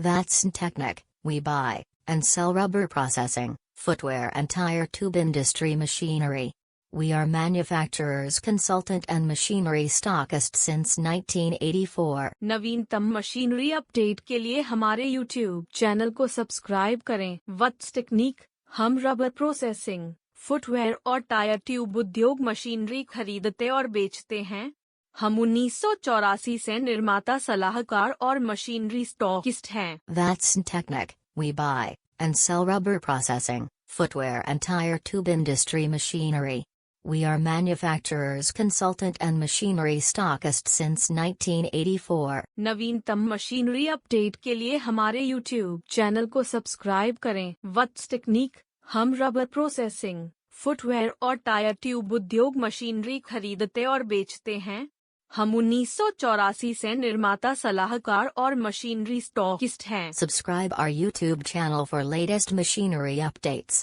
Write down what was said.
Vatsn Tecnic, we buy and sell rubber processing, footwear and tire tube industry machinery. We are manufacturers, consultant and machinery stockist since 1984. नवीनतम machinery update के लिए हमारे YouTube channel को subscribe करें। वत्स technique, हम rubber processing, footwear और tyre tube उद्योग machinery खरीदते और बेचते हैं। हम 1984 से निर्माता, सलाहकार और मशीनरी स्टॉकिस्ट हैं। Vatsn Tecnic, we buy and sell rubber processing, footwear and tire tube industry machinery. We are manufacturers, consultant and machinery stockist since 1984. नवीनतम मशीनरी अपडेट के लिए हमारे YouTube चैनल को सब्सक्राइब करें। वत्स टेक्निक, हम रबर प्रोसेसिंग, फुटवेयर और tyre tube उद्योग machinery खरीदते और बेचते हैं। हम 1984 से निर्माता, सलाहकार और मशीनरी स्टॉकिस्ट हैं। Subscribe our YouTube channel for latest machinery updates.